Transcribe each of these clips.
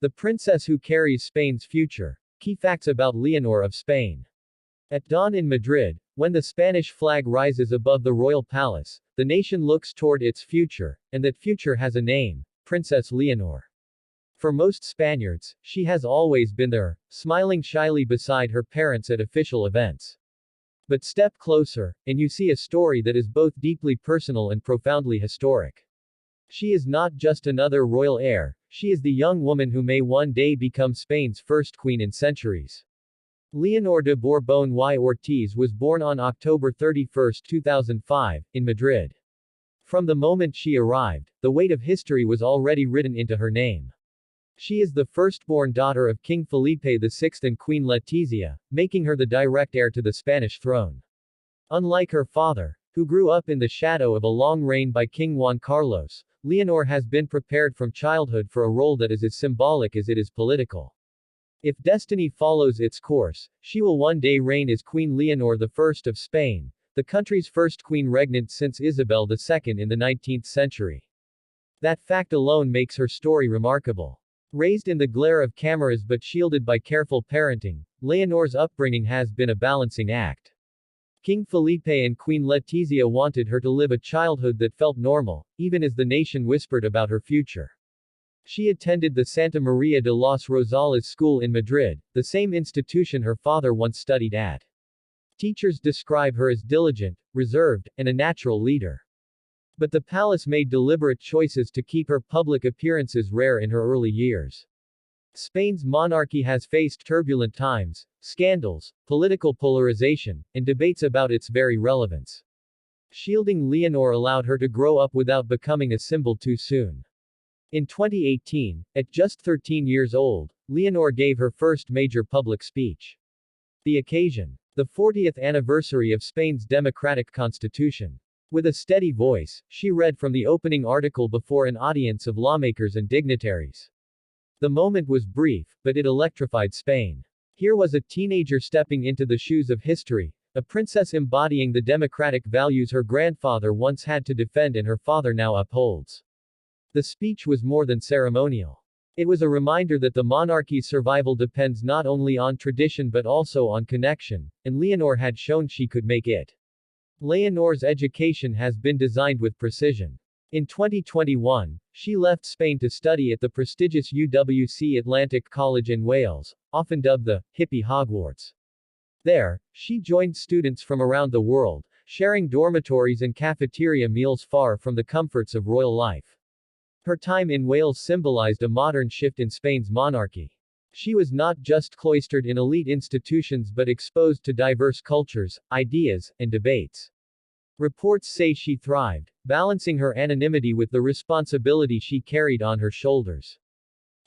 The princess who carries Spain's future. Key facts about Leonor of Spain. At dawn in Madrid, when the Spanish flag rises above the royal palace, the nation looks toward its future, and that future has a name, Princess Leonor. For most Spaniards, she has always been there, smiling shyly beside her parents at official events. But step closer, and you see a story that is both deeply personal and profoundly historic. She is not just another royal heir, she is the young woman who may one day become Spain's first queen in centuries. Leonor de Borbón y Ortiz was born on October 31, 2005, in Madrid. From the moment she arrived, the weight of history was already written into her name. She is the firstborn daughter of King Felipe VI and Queen Letizia, making her the direct heir to the Spanish throne. Unlike her father, who grew up in the shadow of a long reign by King Juan Carlos, Leonor has been prepared from childhood for a role that is as symbolic as it is political. If destiny follows its course, she will one day reign as Queen Leonor I of Spain, the country's first queen regnant since Isabel II in the 19th century. That fact alone makes her story remarkable. Raised in the glare of cameras but shielded by careful parenting, Leonor's upbringing has been a balancing act. King Felipe and Queen Letizia wanted her to live a childhood that felt normal, even as the nation whispered about her future. She attended the Santa Maria de los Rosales school in Madrid, the same institution her father once studied at. Teachers describe her as diligent, reserved, and a natural leader. But the palace made deliberate choices to keep her public appearances rare in her early years. Spain's monarchy has faced turbulent times, scandals, political polarization, and debates about its very relevance. Shielding Leonor allowed her to grow up without becoming a symbol too soon. In 2018, at just 13 years old, Leonor gave her first major public speech. The occasion: the 40th anniversary of Spain's democratic constitution. With a steady voice, she read from the opening article before an audience of lawmakers and dignitaries. The moment was brief, but it electrified Spain. Here was a teenager stepping into the shoes of history, a princess embodying the democratic values her grandfather once had to defend and her father now upholds. The speech was more than ceremonial. It was a reminder that the monarchy's survival depends not only on tradition but also on connection, and Leonor had shown she could make it. Leonor's education has been designed with precision. In 2021, she left Spain to study at the prestigious UWC Atlantic College in Wales, often dubbed the hippie Hogwarts. There, she joined students from around the world, sharing dormitories and cafeteria meals far from the comforts of royal life. Her time in Wales symbolized a modern shift in Spain's monarchy. She was not just cloistered in elite institutions but exposed to diverse cultures, ideas, and debates. Reports say she thrived, balancing her anonymity with the responsibility she carried on her shoulders.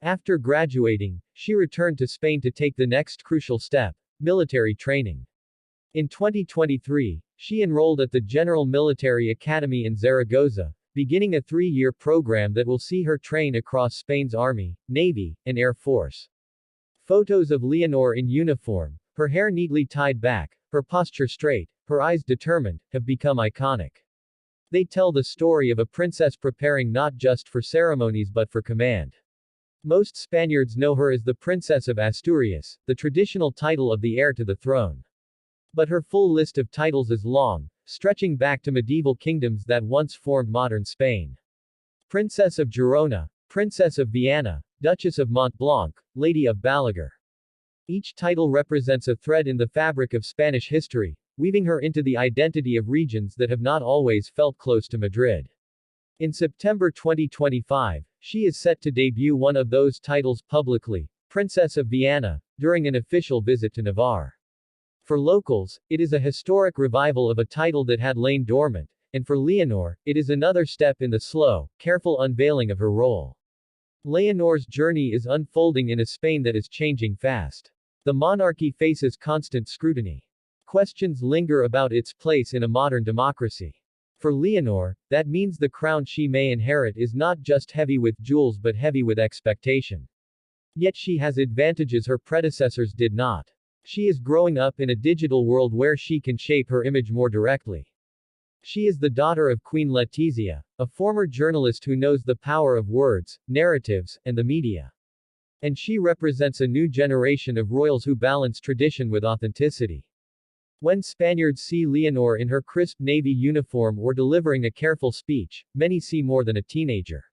After graduating, she returned to Spain to take the next crucial step: military training. In 2023, she enrolled at the General Military Academy in Zaragoza, beginning a 3-year program that will see her train across Spain's Army, Navy, and Air Force. Photos of Leonor in uniform, her hair neatly tied back, her posture straight, her eyes determined, have become iconic. They tell the story of a princess preparing not just for ceremonies but for command. Most Spaniards know her as the Princess of Asturias, the traditional title of the heir to the throne. But her full list of titles is long, stretching back to medieval kingdoms that once formed modern Spain. Princess of Girona, Princess of Viana, Duchess of Montblanc, Lady of Balaguer. Each title represents a thread in the fabric of Spanish history, weaving her into the identity of regions that have not always felt close to Madrid. In September 2025, she is set to debut one of those titles publicly, Princess of Viana, during an official visit to Navarre. For locals, it is a historic revival of a title that had lain dormant, and for Leonor, it is another step in the slow, careful unveiling of her role. Leonor's journey is unfolding in a Spain that is changing fast. The monarchy faces constant scrutiny. Questions linger about its place in a modern democracy. For Leonor, that means the crown she may inherit is not just heavy with jewels but heavy with expectation. Yet she has advantages her predecessors did not. She is growing up in a digital world where she can shape her image more directly. She is the daughter of Queen Letizia, a former journalist who knows the power of words, narratives, and the media. And she represents a new generation of royals who balance tradition with authenticity. When Spaniards see Leonor in her crisp navy uniform or delivering a careful speech, many see more than a teenager.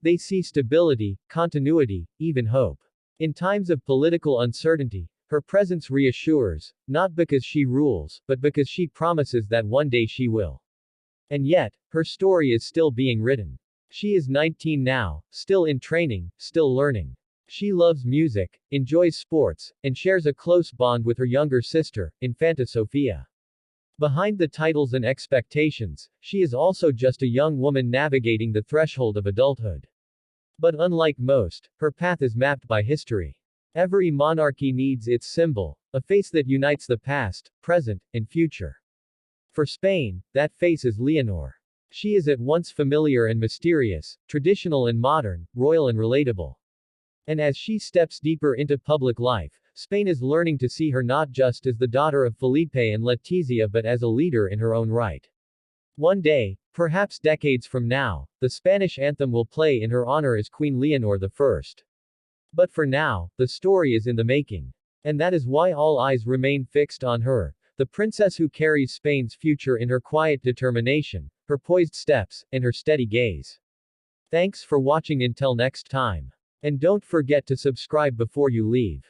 They see stability, continuity, even hope. In times of political uncertainty, her presence reassures, not because she rules, but because she promises that one day she will. And yet, her story is still being written. She is 19 now, still in training, still learning. She loves music, enjoys sports, and shares a close bond with her younger sister, Infanta Sofia. Behind the titles and expectations, she is also just a young woman navigating the threshold of adulthood. But unlike most, her path is mapped by history. Every monarchy needs its symbol, a face that unites the past, present, and future. For Spain, that face is Leonor. She is at once familiar and mysterious, traditional and modern, royal and relatable. And as she steps deeper into public life, Spain is learning to see her not just as the daughter of Felipe and Letizia but as a leader in her own right. One day, perhaps decades from now, the Spanish anthem will play in her honor as Queen Leonor I. But for now, the story is in the making. And that is why all eyes remain fixed on her, the princess who carries Spain's future in her quiet determination, her poised steps, and her steady gaze. Thanks for watching until next time. And don't forget to subscribe before you leave.